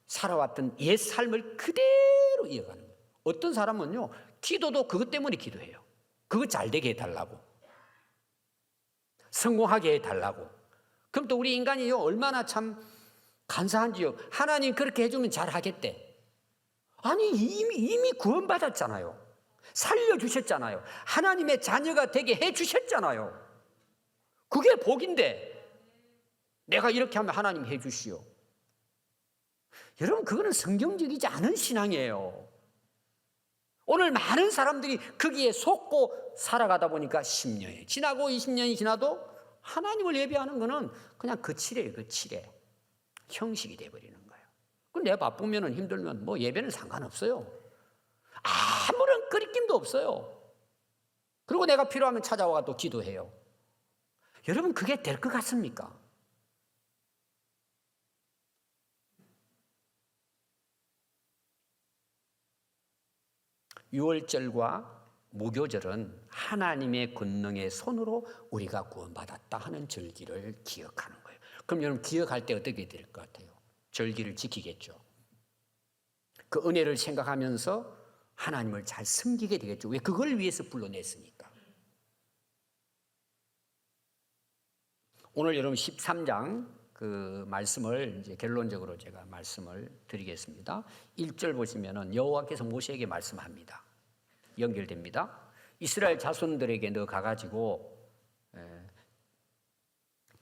살아왔던 옛 삶을 그대로 이어가는 거예요. 어떤 사람은요, 기도도 그것 때문에 기도해요. 그거 잘 되게 해달라고. 성공하게 해달라고. 그럼 또 우리 인간이요, 얼마나 참 간사한지요. 하나님 그렇게 해주면 잘 하겠대. 아니, 이미 구원받았잖아요. 살려주셨잖아요. 하나님의 자녀가 되게 해주셨잖아요. 그게 복인데, 내가 이렇게 하면 하나님 해주시오. 여러분, 그거는 성경적이지 않은 신앙이에요. 오늘 많은 사람들이 거기에 속고 살아가다 보니까 10년이 지나고 20년이 지나도 하나님을 예배하는 거는 그냥 거칠해요, 거칠해. 형식이 돼버리는 거예요. 그럼 내가 바쁘면 힘들면 뭐 예배는 상관없어요. 아무런 거리낌도 없어요. 그리고 내가 필요하면 찾아와 또 기도해요. 여러분, 그게 될 것 같습니까? 유월절과 무교절은 하나님의 권능의 손으로 우리가 구원받았다 하는 절기를 기억하는 거예요. 그럼 여러분, 기억할 때 어떻게 될 것 같아요? 절기를 지키겠죠. 그 은혜를 생각하면서 하나님을 잘 섬기게 되겠죠. 왜? 그걸 위해서 불러냈으니까. 오늘 여러분 13장 그 말씀을 이제 결론적으로 제가 말씀을 드리겠습니다. 1절 보시면은 여호와께서 모세에게 말씀합니다. 연결됩니다. 이스라엘 자손들에게 너 가가지고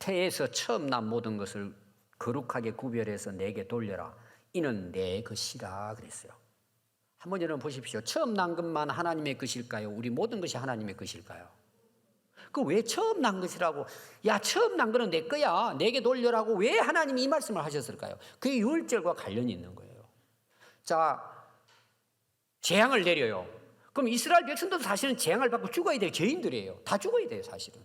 태에서 처음 난 모든 것을 거룩하게 구별해서 내게 돌려라. 이는 내 것이라 그랬어요. 한번 여러분 보십시오. 처음 난 것만 하나님의 것일까요? 우리 모든 것이 하나님의 것일까요? 그 왜 처음 난 것이라고, 야, 처음 난 거는 내 거야, 내게 돌려라고 왜 하나님이 이 말씀을 하셨을까요? 그게 유월절과 관련이 있는 거예요. 자, 재앙을 내려요. 그럼 이스라엘 백성들도 사실은 재앙을 받고 죽어야 될 죄인들이에요. 다 죽어야 돼요, 사실은.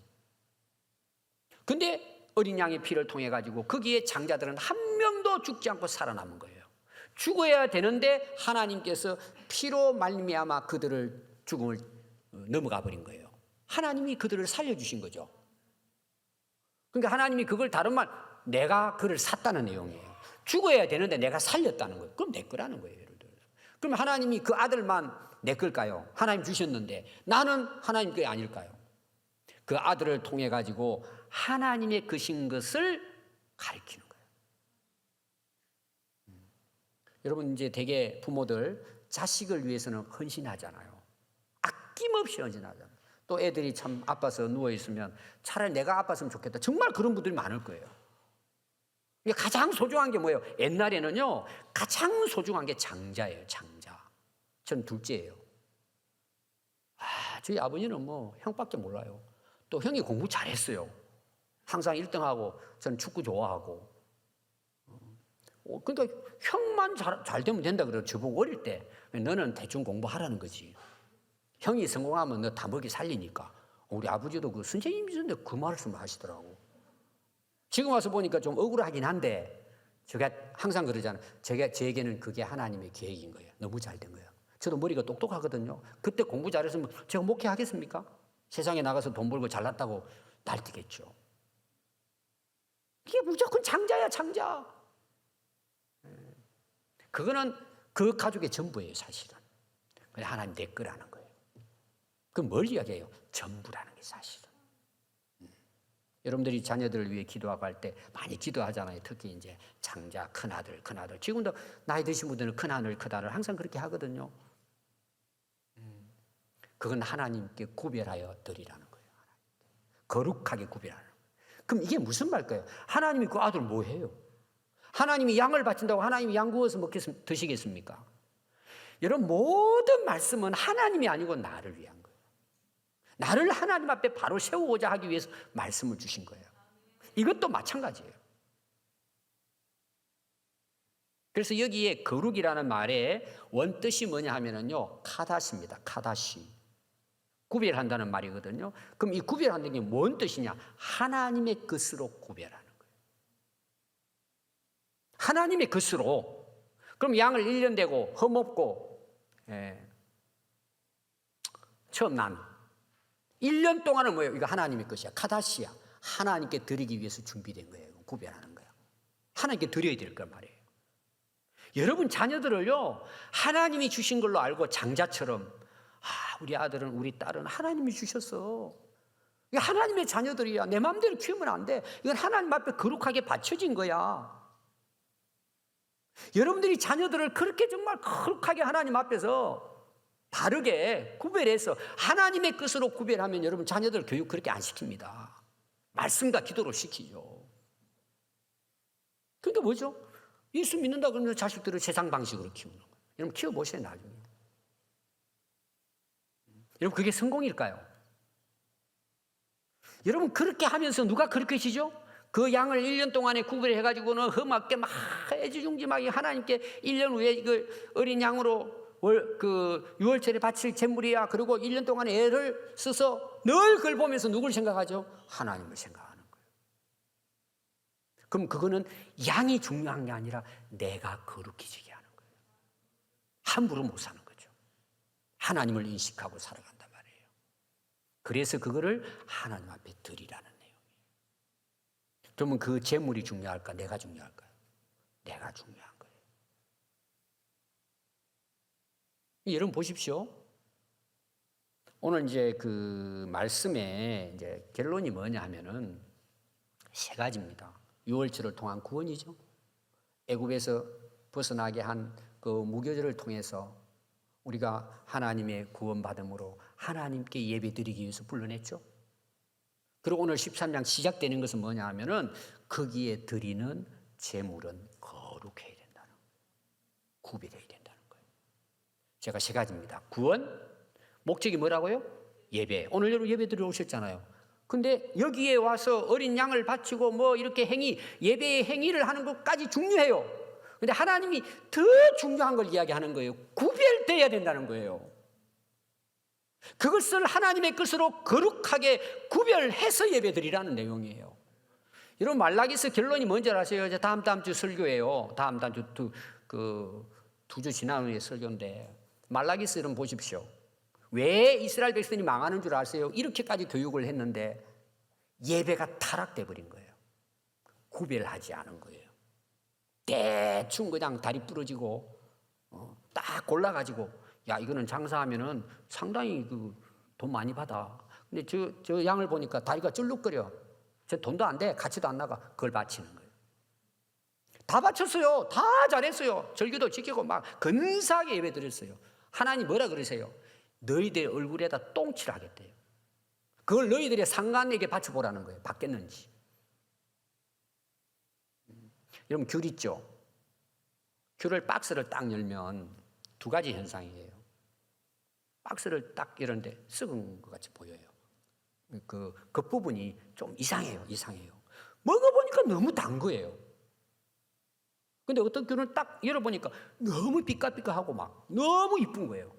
근데 어린 양의 피를 통해 가지고 거기에 장자들은 한 명도 죽지 않고 살아남은 거예요. 죽어야 되는데 하나님께서 피로 말미암아 그들을 죽음을 넘어가 버린 거예요. 하나님이 그들을 살려주신 거죠. 그러니까 하나님이 그걸 다른 말, 내가 그를 샀다는 내용이에요. 죽어야 되는데 내가 살렸다는 거예요. 그럼 내 거라는 거예요, 예를 들어서. 그럼 하나님이 그 아들만 내 걸까요? 하나님 주셨는데 나는 하나님 게 아닐까요? 그 아들을 통해 가지고 하나님의 것인 것을 가리키는 거예요. 여러분, 이제 대개 부모들 자식을 위해서는 헌신하잖아요. 아낌없이 헌신하잖아요. 또 애들이 참 아파서 누워있으면 차라리 내가 아팠으면 좋겠다. 정말 그런 분들이 많을 거예요. 가장 소중한 게 뭐예요? 옛날에는요, 가장 소중한 게 장자예요, 장자. 저는 둘째예요. 저희 아버지는 뭐 형밖에 몰라요. 또 형이 공부 잘했어요. 항상 1등하고 저는 축구 좋아하고. 그러니까 형만 잘 되면 된다 그래요. 저보고 어릴 때 너는 대충 공부하라는 거지. 형이 성공하면 너 다 먹이 살리니까. 우리 아버지도 그 선생님이신데 그 말씀을 하시더라고. 지금 와서 보니까 좀 억울하긴 한데 제가 항상 그러잖아요. 제게는 그게 하나님의 계획인 거예요. 너무 잘 된 거예요. 저도 머리가 똑똑하거든요. 그때 공부 잘했으면 제가 목회하겠습니까? 세상에 나가서 돈 벌고 잘났다고 날뛰겠죠. 이게 무조건 장자야, 장자. 그거는 그 가족의 전부예요, 사실은. 하나님 내 거라는 거예요. 그럼 뭘 이야기해요? 전부라는 게 사실은. 여러분들이 자녀들을 위해 기도하고 할 때 많이 기도하잖아요. 특히 이제 장자, 큰아들. 지금도 나이 드신 분들은 큰아들, 큰아들 항상 그렇게 하거든요. 그건 하나님께 구별하여 드리라는 거예요. 거룩하게 구별하는 거예요. 그럼 이게 무슨 말일까요? 하나님이 그 아들 뭐 해요? 하나님이 양을 바친다고 하나님이 양 구워서 드시겠습니까? 여러분, 모든 말씀은 하나님이 아니고 나를 위한 거예요. 나를 하나님 앞에 바로 세우고자 하기 위해서 말씀을 주신 거예요. 이것도 마찬가지예요. 그래서 여기에 거룩이라는 말의 원뜻이 뭐냐 하면은요, 카다시입니다. 카다시. 구별한다는 말이거든요. 그럼 이 구별한다는 게 뭔 뜻이냐? 하나님의 것으로 구별하는 거예요. 하나님의 것으로. 그럼 양을 1년 되고 험없고 처음 난 1년 동안은 뭐예요? 이거 하나님의 것이야. 카다시야. 하나님께 드리기 위해서 준비된 거예요. 구별하는 거야. 하나님께 드려야 될 걸 말이에요. 여러분 자녀들을요, 하나님이 주신 걸로 알고 장자처럼, 우리 아들은, 우리 딸은 하나님이 주셨어. 이거 하나님의 자녀들이야. 내 마음대로 키우면 안 돼. 이건 하나님 앞에 거룩하게 바쳐진 거야. 여러분들이 자녀들을 그렇게 정말 거룩하게 하나님 앞에서 바르게 구별해서 하나님의 것으로 구별하면 여러분 자녀들 교육 그렇게 안 시킵니다. 말씀과 기도로 시키죠. 그러니까 뭐죠? 예수 믿는다 그러면 자식들을 세상 방식으로 키우는 거예요. 여러분 키워보세요 나중에. 여러분 그게 성공일까요? 여러분 그렇게 하면서 누가 그렇게 지죠? 그 양을 1년 동안에 구별해가지고는 험하게 막 애지중지하게 하나님께 1년 후에 그 어린 양으로 그 유월절에 바칠 제물이야. 그리고 1년 동안에 애를 써서 늘 그걸 보면서 누굴 생각하죠? 하나님을 생각하는 거예요. 그럼 그거는 양이 중요한 게 아니라 내가 거룩해지게 하는 거예요. 함부로 못 사는 거죠. 하나님을 인식하고 살아간단 말이에요. 그래서 그거를 하나님 앞에 드리라는 내용이에요. 그러면 그 제물이 중요할까? 내가 중요할까요? 내가 중요한 거예요. 여러분 보십시오. 오늘 이제 그 말씀의 이제 결론이 뭐냐 하면은 세 가지입니다. 유월절을 통한 구원이죠. 애굽에서 벗어나게 한 그 무교절을 통해서 우리가 하나님의 구원받음으로 하나님께 예배드리기 위해서 불러냈죠. 그리고 오늘 13장 시작되는 것은 뭐냐 하면은 거기에 드리는 제물은 거룩해야 된다는 거예요. 구별해야 된다는 거예요. 제가 세 가지입니다. 구원, 목적이 뭐라고요? 예배. 오늘 여러분 예배 드리러 오셨잖아요. 근데 여기에 와서 어린 양을 바치고 뭐 이렇게 예배의 행위를 하는 것까지 중요해요. 근데 하나님이 더 중요한 걸 이야기하는 거예요. 구별돼야 된다는 거예요. 그것을 하나님의 것으로 거룩하게 구별해서 예배드리라는 내용이에요. 여러분 말라기서 결론이 뭔지 아세요? 다음 주 설교예요. 다음 주 두 주 지난 후에 설교인데 말라기서 여러분 보십시오. 왜 이스라엘 백성이 망하는 줄 아세요? 이렇게까지 교육을 했는데 예배가 타락돼 버린 거예요. 구별하지 않은 거예요. 대충 그냥 다리 부러지고 딱 골라가지고 야 이거는 장사하면은 상당히 돈 많이 받아. 근데 저 양을 보니까 다리가 쩔룩거려. 저 돈도 안 돼. 가치도 안 나가. 그걸 바치는 거예요. 다 바쳤어요. 다 잘했어요. 절기도 지키고 막 근사하게 예배 드렸어요. 하나님 뭐라 그러세요? 너희들 얼굴에다 똥칠 하겠대요. 그걸 너희들의 상관에게 바쳐보라는 거예요. 받겠는지. 여러분 귤 있죠? 귤을 박스를 딱 열면 두 가지 현상이에요. 박스를 딱 열었는데 썩은 것 같이 보여요. 그 겉부분이 좀 이상해요. 먹어보니까 너무 단 거예요. 근데 어떤 귤을 딱 열어보니까 너무 삐까삐까하고 막 너무 이쁜 거예요.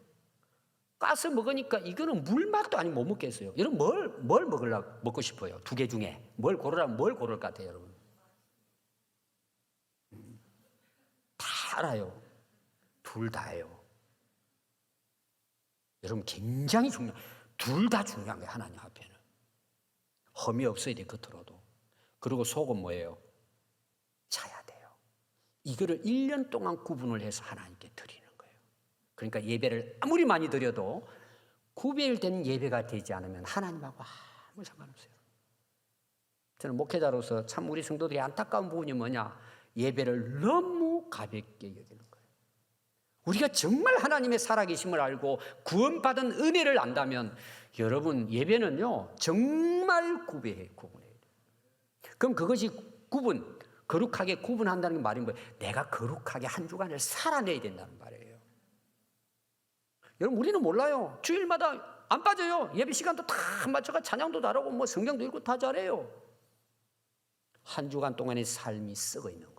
까서 먹으니까 이거는 물맛도 아니고 못 먹겠어요. 여러분 뭘 먹고 싶어요? 두 개 중에 뭘 고르라면 뭘 고를 것 같아요, 여러분? 다 알아요. 둘 다예요. 여러분 굉장히 둘 다 중요한 거예요. 하나님 앞에는 험이 없어야 돼. 겉으로도. 그리고 속은 뭐예요? 차야 돼요. 이거를 1년 동안 구분을 해서 하나님께 드리는 거예요. 그러니까 예배를 아무리 많이 드려도 구별된 예배가 되지 않으면 하나님하고 아무 상관없어요. 저는 목회자로서 참 우리 성도들이 안타까운 부분이 뭐냐? 예배를 너무 가볍게 여기는 거예요. 우리가 정말 하나님의 살아계심을 알고 구원받은 은혜를 안다면 여러분 예배는요 정말 구분해야 돼요. 그럼 그것이 거룩하게 구분한다는 게 말인 뭐예요? 내가 거룩하게 한 주간을 살아내야 된다는 말이에요. 여러분 우리는 몰라요. 주일마다 안 빠져요. 예배 시간도 다 맞춰가 찬양도 잘하고 뭐 성경도 읽고 다 잘해요. 한 주간 동안의 삶이 썩어 있는 거예요.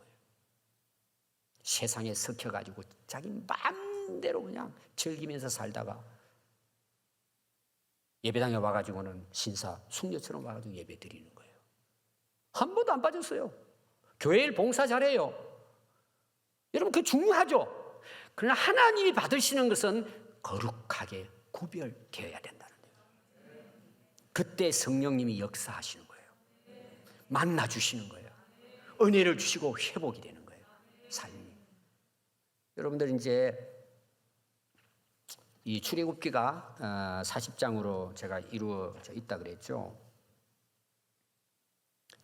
세상에 섞여가지고 자기 마음대로 그냥 즐기면서 살다가 예배당에 와가지고는 신사, 숙녀처럼 와가지고 예배 드리는 거예요. 한 번도 안 빠졌어요. 교회 일 봉사 잘해요. 여러분 그 중요하죠. 그러나 하나님이 받으시는 것은 거룩하게 구별되어야 된다는 거예요. 그때 성령님이 역사하시는 거예요. 만나주시는 거예요. 은혜를 주시고 회복이 되는 거예요. 삶이. 여러분들 이제 이 출애굽기가 40장으로 제가 이루어져 있다 그랬죠.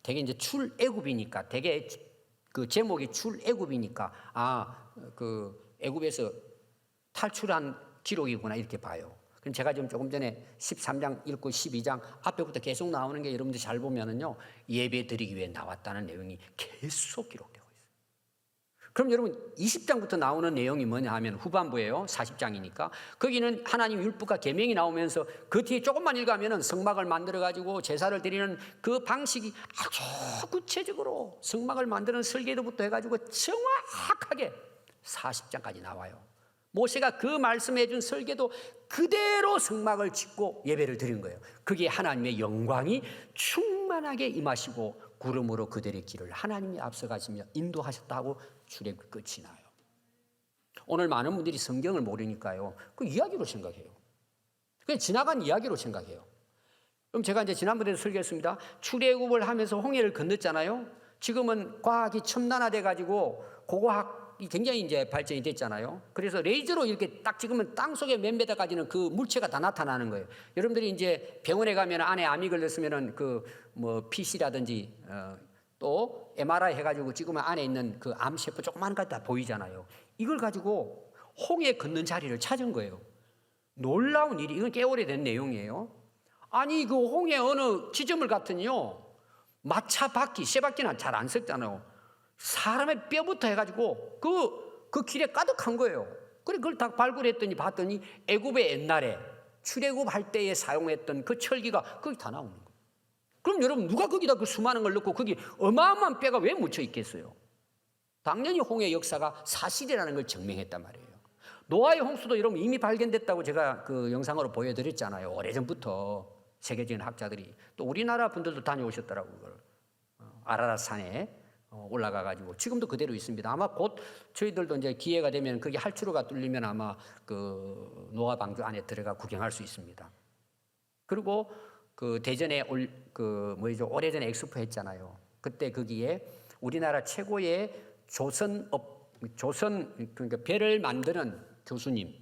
되게 이제 출애굽이니까 되게 그 제목이 출애굽이니까 그 애굽에서 탈출한 기록이구나 이렇게 봐요. 그럼 제가 지금 조금 전에 13장 읽고 12장 앞에부터 계속 나오는 게 여러분들 잘 보면은요 예배 드리기 위해 나왔다는 내용이 계속 기록되고 있어요. 그럼 여러분 20장부터 나오는 내용이 뭐냐 하면 후반부예요. 40장이니까 거기는 하나님 율법과 계명이 나오면서 그 뒤에 조금만 읽으면은 성막을 만들어 가지고 제사를 드리는 그 방식이 아주 구체적으로 성막을 만드는 설계도부터 해가지고 정확하게 40장까지 나와요. 모세가 그 말씀해 준 설계도 그대로 성막을 짓고 예배를 드린 거예요. 그게 하나님의 영광이 충만하게 임하시고 구름으로 그들의 길을 하나님이 앞서가시며 인도하셨다고 출애굽 끝이 나요. 오늘 많은 분들이 성경을 모르니까요. 그 이야기로 생각해요. 그냥 지나간 이야기로 생각해요. 그럼 제가 이제 지난번에도 설교했습니다. 출애굽을 하면서 홍해를 건넜잖아요. 지금은 과학이 첨단화돼 가지고 고고학이 굉장히 이제 발전이 됐잖아요. 그래서 레이저로 이렇게 딱 찍으면 땅 속에 몇 메다까지는 그 물체가 다 나타나는 거예요. 여러분들이 이제 병원에 가면 안에 암이 걸렸으면은 그 뭐 PC라든지 또 MRI 해가지고 찍으면 안에 있는 그 암세포 조그만 거 다 보이잖아요. 이걸 가지고 홍해 걷는 자리를 찾은 거예요. 놀라운 일이, 이건 꽤 오래된 내용이에요. 아니 그 홍해 어느 지점을 갔더니요 마차 바퀴, 쇠 바퀴는 잘 안 썼잖아요. 사람의 뼈부터 해가지고 그 길에 가득한 거예요. 그래 그걸 다 발굴했더니 봤더니 애굽의 옛날에 출애굽 할 때에 사용했던 그 철기가 거기 다 나오는 거예요. 그럼 여러분 누가 거기다 그 수많은 걸 넣고 거기 어마어마한 뼈가 왜 묻혀 있겠어요? 당연히 홍해 역사가 사실이라는 걸 증명했단 말이에요. 노아의 홍수도 여러분 이미 발견됐다고 제가 그 영상으로 보여드렸잖아요. 오래전부터 세계적인 학자들이 또 우리나라 분들도 다녀오셨더라고요. 그걸. 아라랏 산에 올라가 가지고 지금도 그대로 있습니다. 아마 곧 저희들도 이제 기회가 되면 거기 할추루가 뚫리면 아마 그 노아 방주 안에 들어가 구경할 수 있습니다. 그리고 그 대전에 오래전에 엑스포 했잖아요. 그때 거기에 우리나라 최고의 조선 그러니까 배를 만드는 교수님,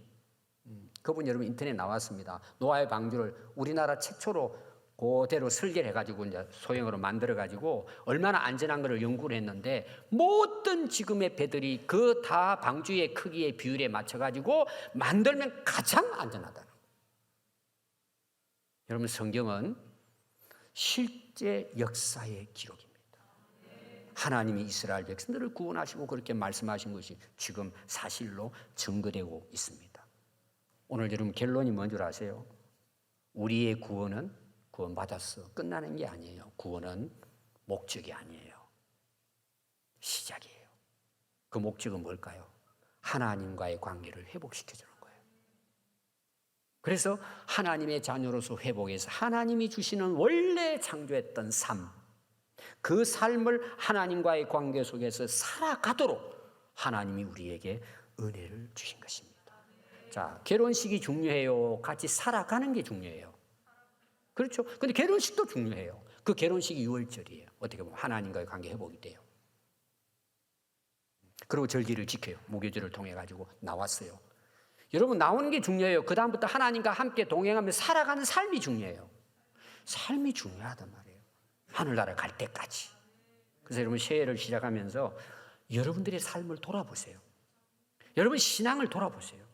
그분 여러분 인터넷 나왔습니다. 노아의 방주를 우리나라 최초로 그대로 설계를 해가지고 이제 소형으로 만들어가지고 얼마나 안전한 것을 연구를 했는데 모든 지금의 배들이 그 다 방주의 크기의 비율에 맞춰가지고 만들면 가장 안전하다. 여러분 성경은 실제 역사의 기록입니다. 하나님이 이스라엘 백성들을 구원하시고 그렇게 말씀하신 것이 지금 사실로 증거되고 있습니다. 오늘 여러분 결론이 뭔 줄 아세요? 우리의 구원은 구원받았어. 끝나는 게 아니에요. 구원은 목적이 아니에요. 시작이에요. 그 목적은 뭘까요? 하나님과의 관계를 회복시켜주는 거예요. 그래서 하나님의 자녀로서 회복해서 하나님이 주시는 원래 창조했던 삶, 그 삶을 하나님과의 관계 속에서 살아가도록 하나님이 우리에게 은혜를 주신 것입니다. 자, 결혼식이 중요해요? 같이 살아가는 게 중요해요? 그렇죠? 근데 결혼식도 중요해요. 그 결혼식이 6월절이에요. 어떻게 보면 하나님과의 관계 회복이 돼요. 그리고 절기를 지켜요. 무교절을 통해 가지고 나왔어요. 여러분 나오는 게 중요해요. 그 다음부터 하나님과 함께 동행하며 살아가는 삶이 중요해요. 삶이 중요하단 말이에요. 하늘나라 갈 때까지. 그래서 여러분 새해를 시작하면서 여러분들의 삶을 돌아보세요. 여러분 신앙을 돌아보세요.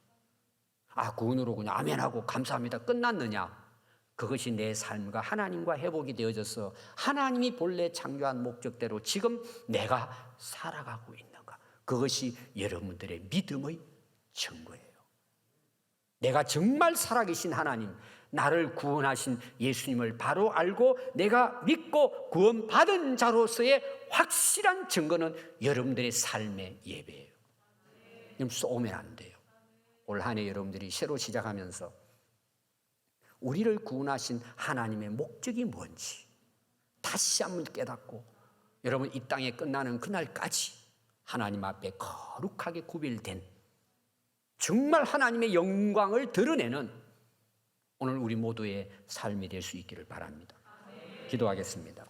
구원으로 그냥 아멘하고 감사합니다 끝났느냐? 그것이 내 삶과 하나님과 회복이 되어져서 하나님이 본래 창조한 목적대로 지금 내가 살아가고 있는가? 그것이 여러분들의 믿음의 증거예요. 내가 정말 살아계신 하나님, 나를 구원하신 예수님을 바로 알고 내가 믿고 구원받은 자로서의 확실한 증거는 여러분들의 삶의 예배예요. 그럼 쏘면 안 돼요. 올 한 해 여러분들이 새로 시작하면서 우리를 구원하신 하나님의 목적이 뭔지 다시 한번 깨닫고 여러분 이 땅에 끝나는 그날까지 하나님 앞에 거룩하게 구별된 정말 하나님의 영광을 드러내는 오늘 우리 모두의 삶이 될 수 있기를 바랍니다. 기도하겠습니다.